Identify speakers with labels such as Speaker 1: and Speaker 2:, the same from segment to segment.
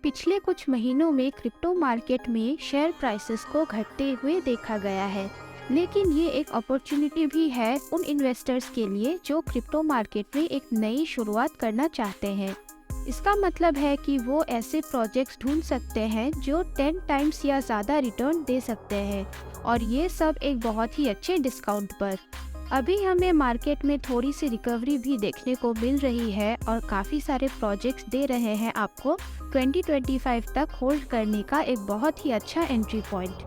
Speaker 1: पिछले कुछ महीनों में क्रिप्टो मार्केट में शेयर प्राइसेस को घटते हुए देखा गया है, लेकिन ये एक अपॉर्चुनिटी भी है उन इन्वेस्टर्स के लिए जो क्रिप्टो मार्केट में एक नई शुरुआत करना चाहते हैं। इसका मतलब है कि वो ऐसे प्रोजेक्ट्स ढूंढ सकते हैं जो 10 टाइम्स या ज़्यादा रिटर्न दे सकते हैं, और ये सब एक बहुत ही अच्छे डिस्काउंट पर। अभी हमें मार्केट में थोड़ी सी रिकवरी भी देखने को मिल रही है और काफ़ी सारे प्रोजेक्ट्स दे रहे हैं आपको 2025 तक होल्ड करने का एक बहुत ही अच्छा एंट्री पॉइंट।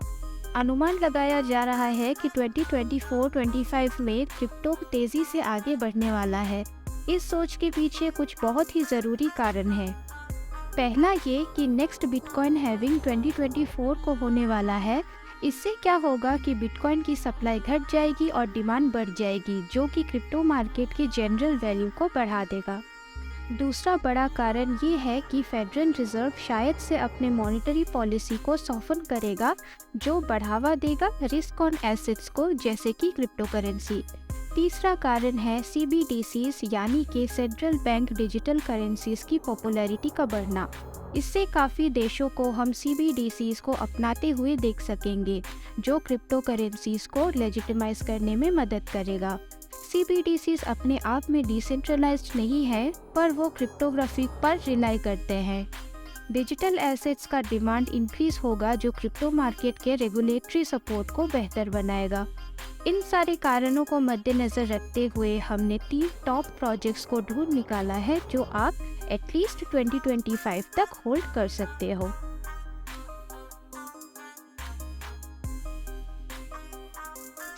Speaker 1: अनुमान लगाया जा रहा है कि 2024-25 में क्रिप्टो तेज़ी से आगे बढ़ने वाला है। इस सोच के पीछे कुछ बहुत ही ज़रूरी कारण है। पहला ये कि नेक्स्ट बिटकॉइन हैविंग 2024 को होने वाला है। इससे क्या होगा कि बिटकॉइन की सप्लाई घट जाएगी और डिमांड बढ़ जाएगी, जो कि क्रिप्टो मार्केट की जनरल वैल्यू को बढ़ा देगा। दूसरा बड़ा कारण ये है कि फेडरल रिजर्व शायद से अपने मॉनेटरी पॉलिसी को सॉफ्टन करेगा, जो बढ़ावा देगा रिस्क ऑन एसेट्स को, जैसे कि क्रिप्टो करेंसी। तीसरा कारण है CBDCs यानी कि सेंट्रल बैंक डिजिटल करेंसीज की पॉपुलैरिटी का बढ़ना। इससे काफ़ी देशों को हम CBDCs को अपनाते हुए देख सकेंगे, जो क्रिप्टो करेंसीज को लेजिटिमाइज करने में मदद करेगा। CBDCs अपने आप में डिसेंट्रलाइज्ड नहीं है, पर वो क्रिप्टोग्राफी पर रिलाई करते हैं। डिजिटल एसेट्स का डिमांड इंक्रीज होगा, जो क्रिप्टो मार्केट के रेगुलेटरी सपोर्ट को बेहतर बनाएगा। इन सारे कारणों को मद्देनजर रखते हुए हमने 3 टॉप प्रोजेक्ट्स को ढूंढ निकाला है जो आप एटलीस्ट 2025 तक होल्ड कर सकते हो।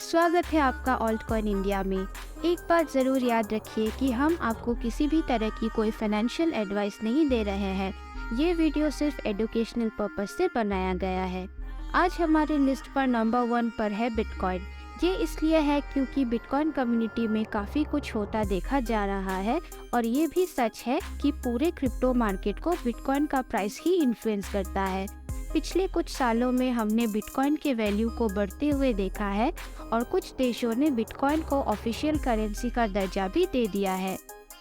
Speaker 1: स्वागत है आपका ऑल्टकॉइन इंडिया में। एक बात ज़रूर याद रखिए कि हम आपको किसी भी तरह की कोई फाइनेंशियल एडवाइस नहीं दे रहे हैं। ये वीडियो सिर्फ एजुकेशनल पर्पस से बनाया गया है। आज हमारी लिस्ट पर नंबर 1 पर है बिटकॉइन। ये इसलिए है क्योंकि बिटकॉइन कम्युनिटी में काफ़ी कुछ होता देखा जा रहा है, और ये भी सच है कि पूरे क्रिप्टो मार्केट को बिटकॉइन का प्राइस ही इन्फ्लुएंस करता है। पिछले कुछ सालों में हमने बिटकॉइन के वैल्यू को बढ़ते हुए देखा है, और कुछ देशों ने बिटकॉइन को ऑफिशियल करेंसी का दर्जा भी दे दिया है।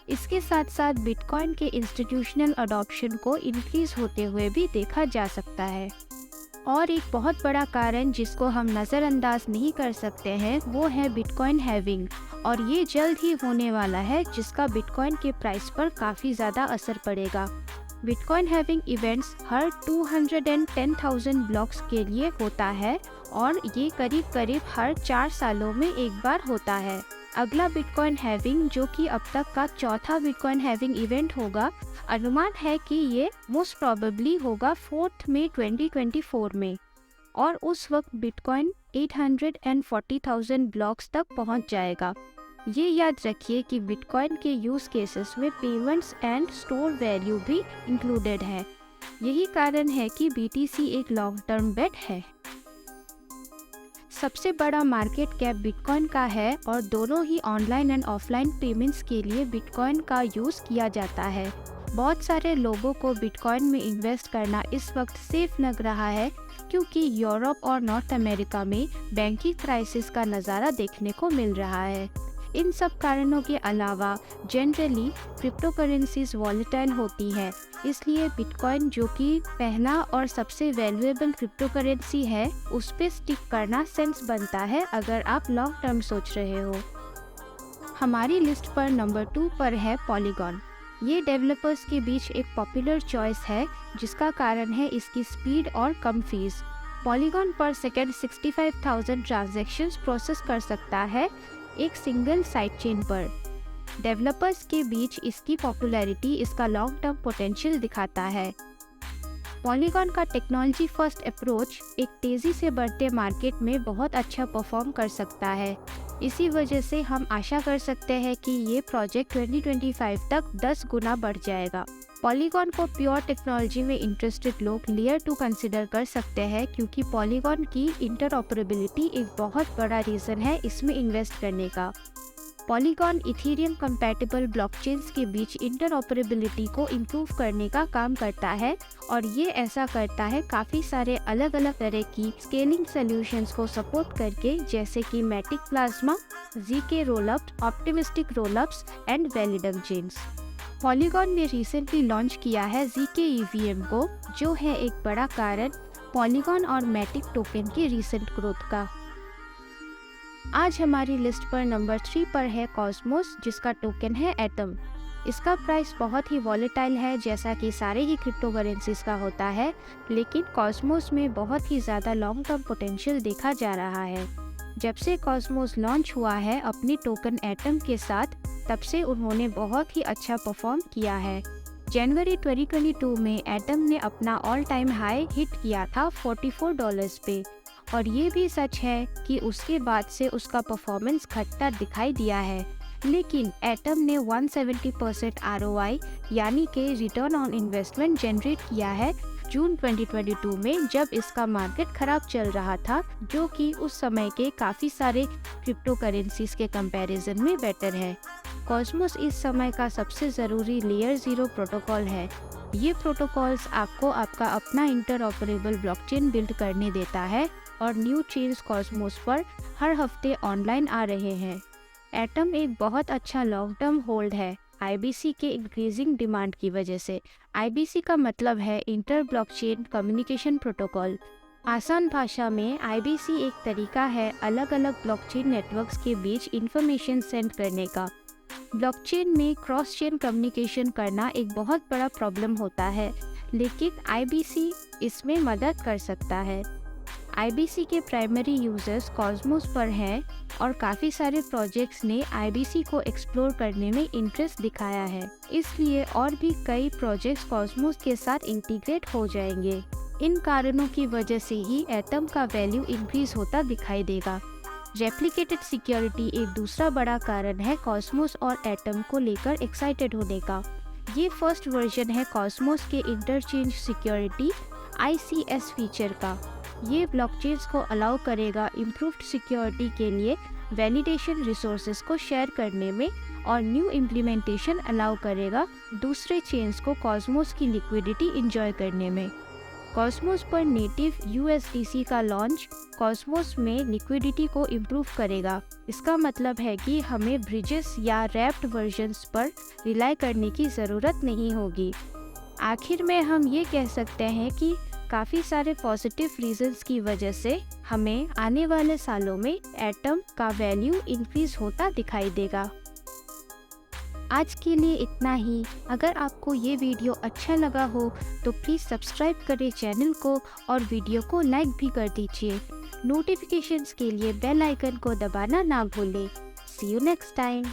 Speaker 1: इसके साथ साथ बिटकॉइन के इंस्टीट्यूशनल अडॉप्शन को इंक्रीज होते हुए भी देखा जा सकता है। और एक बहुत बड़ा कारण जिसको हम नज़रअंदाज नहीं कर सकते हैं वो है बिटकॉइन हैविंग, और ये जल्द ही होने वाला है, जिसका बिटकॉइन के प्राइस पर काफ़ी ज़्यादा असर पड़ेगा। बिटकॉइन हैविंग इवेंट्स हर 210,000 ब्लॉक्स के लिए होता है, और ये करीब करीब हर 4 सालों में एक बार होता है। अगला बिटकॉइन हैविंग, जो कि अब तक का चौथा बिटकॉइन हैविंग इवेंट होगा, अनुमान है कि ये मोस्ट प्रोबेबली होगा 4 मई 2024 में, और उस वक्त बिटकॉइन 840,000 ब्लॉक्स तक पहुंच जाएगा। ये याद रखिए कि बिटकॉइन के यूज केसेस में पेमेंट्स एंड स्टोर वैल्यू भी इंक्लूडेड है। यही कारण है कि BTC एक लॉन्ग टर्म बेट है। सबसे बड़ा मार्केट कैप बिटकॉइन का है, और दोनों ही ऑनलाइन एंड ऑफलाइन पेमेंट्स के लिए बिटकॉइन का यूज़ किया जाता है। बहुत सारे लोगों को बिटकॉइन में इन्वेस्ट करना इस वक्त सेफ लग रहा है, क्योंकि यूरोप और नॉर्थ अमेरिका में बैंकिंग क्राइसिस का नज़ारा देखने को मिल रहा है। इन सब कारणों के अलावा जनरली क्रिप्टो करेंसीज वॉलेटाइल होती है, इसलिए बिटकॉइन, जो कि पहला और सबसे वैल्यूएबल क्रिप्टो करेंसी है, उस पर स्टिक करना सेंस बनता है अगर आप लॉन्ग टर्म सोच रहे हो। हमारी लिस्ट पर नंबर 2 पर है पॉलीगॉन। ये डेवलपर्स के बीच एक पॉपुलर चॉइस है, जिसका कारण है इसकी स्पीड और कम फीस। पॉलीगॉन पर सेकेंड 65,000 ट्रांजैक्शंस प्रोसेस कर सकता है एक सिंगल साइड चेन पर। डेवलपर्स के बीच इसकी पॉपुलैरिटी इसका लॉन्ग टर्म पोटेंशियल दिखाता है। पॉलीगॉन का टेक्नोलॉजी फर्स्ट अप्रोच एक तेज़ी से बढ़ते मार्केट में बहुत अच्छा परफॉर्म कर सकता है। इसी वजह से हम आशा कर सकते हैं कि ये प्रोजेक्ट 2025 तक 10 गुना बढ़ जाएगा। पॉलीगॉन को प्योर टेक्नोलॉजी में इंटरेस्टेड लोग लेयर 2 कंसिडर कर सकते हैं, क्योंकि पॉलीगॉन की इंटरऑपरेबिलिटी एक बहुत बड़ा रीज़न है इसमें इन्वेस्ट करने का। पॉलीगॉन इथेरियम कंपैटिबल ब्लॉकचेन्स के बीच इंटरऑपरेबिलिटी को इम्प्रूव करने का काम करता है, और ये ऐसा करता है काफ़ी सारे अलग अलग तरह की स्केलिंग सॉल्यूशंस को सपोर्ट करके, जैसे कि Matic plasma, ZK rollup, optimistic rollups and Validium chains. Polygon ने रिसेंटली लॉन्च किया है ZK EVM को, जो है एक बड़ा कारण पॉलीगॉन और मैटिक टोकन की रिसेंट ग्रोथ का। आज हमारी लिस्ट पर नंबर 3 पर है कॉस्मोस, जिसका टोकन है एटम। इसका प्राइस बहुत ही वॉलेटाइल है, जैसा कि सारे ही क्रिप्टो करेंसीज का होता है, लेकिन कॉस्मोस में बहुत ही ज़्यादा लॉन्ग टर्म पोटेंशियल देखा जा रहा है। जब से कॉस्मोस लॉन्च हुआ है अपनी टोकन एटम के साथ, तब से उन्होंने बहुत ही अच्छा परफॉर्म किया है। जनवरी 2022 में एटम ने अपना ऑल टाइम हाई हिट किया था $44 पे, और ये भी सच है कि उसके बाद से उसका परफॉर्मेंस घटता दिखाई दिया है। लेकिन एटम ने 170% ROI यानी कि रिटर्न ऑन इन्वेस्टमेंट जनरेट किया है जून 2022 में, जब इसका मार्केट खराब चल रहा था, जो कि उस समय के काफ़ी सारे क्रिप्टो करेंसीज के कंपैरिजन में बेटर है। कॉस्मोस इस समय का सबसे ज़रूरी लेयर 0 प्रोटोकॉल है। ये प्रोटोकॉल्स आपको आपका अपना इंटरऑपरेबल ब्लॉकचेन बिल्ड करने देता है, और न्यू चेन्स कॉस्मोस पर हर हफ्ते ऑनलाइन आ रहे हैं। एटम एक बहुत अच्छा लॉन्ग टर्म होल्ड है IBC के इंक्रीजिंग डिमांड की वजह से। IBC का मतलब है इंटर ब्लॉकचेन कम्युनिकेशन प्रोटोकॉल। आसान भाषा में IBC एक तरीका है अलग अलग ब्लॉकचेन नेटवर्क्स के बीच इंफॉर्मेशन सेंड करने का। ब्लॉकचेन में क्रॉस चेन कम्युनिकेशन करना एक बहुत बड़ा प्रॉब्लम होता है, लेकिन IBC इसमें मदद कर सकता है। IBC के प्राइमरी यूजर्स कॉस्मोस पर हैं, और काफ़ी सारे प्रोजेक्ट्स ने IBC को एक्सप्लोर करने में इंटरेस्ट दिखाया है, इसलिए और भी कई प्रोजेक्ट्स कॉस्मोस के साथ इंटीग्रेट हो जाएंगे। इन कारणों की वजह से ही एटम का वैल्यू इंक्रीज होता दिखाई देगा। रेप्लिकेटेड सिक्योरिटी एक दूसरा बड़ा कारण है कॉस्मोस और एटम को लेकर एक्साइटेड होने का। ये फर्स्ट वर्जन है कॉस्मोस के इंटरचेंज सिक्योरिटी ICS फीचर का। ये ब्लॉकचेन्स को अलाउ करेगा इम्प्रूव्ड सिक्योरिटी के लिए वैलिडेशन रिसोर्सेज को शेयर करने में, और न्यू इम्प्लीमेंटेशन अलाउ करेगा दूसरे चेन्स को कॉस्मोस की लिक्विडिटी इंजॉय करने में। कॉस्मोस पर नेटिव USDC का लॉन्च कॉस्मोस में लिक्विडिटी को इम्प्रूव करेगा। इसका मतलब है कि हमें ब्रिजेस या रैप्ड वर्जन्स पर रिलाई करने की ज़रूरत नहीं होगी। आखिर में हम ये कह सकते हैं कि काफ़ी सारे पॉजिटिव रीजंस की वजह से हमें आने वाले सालों में एटम का वैल्यू इंक्रीज होता दिखाई देगा। आज के लिए इतना ही। अगर आपको ये वीडियो अच्छा लगा हो तो प्लीज़ सब्सक्राइब करें चैनल को, और वीडियो को लाइक भी कर दीजिए। नोटिफिकेशंस के लिए बेल आइकन को दबाना ना भूलें। सी यू नेक्स्ट टाइम।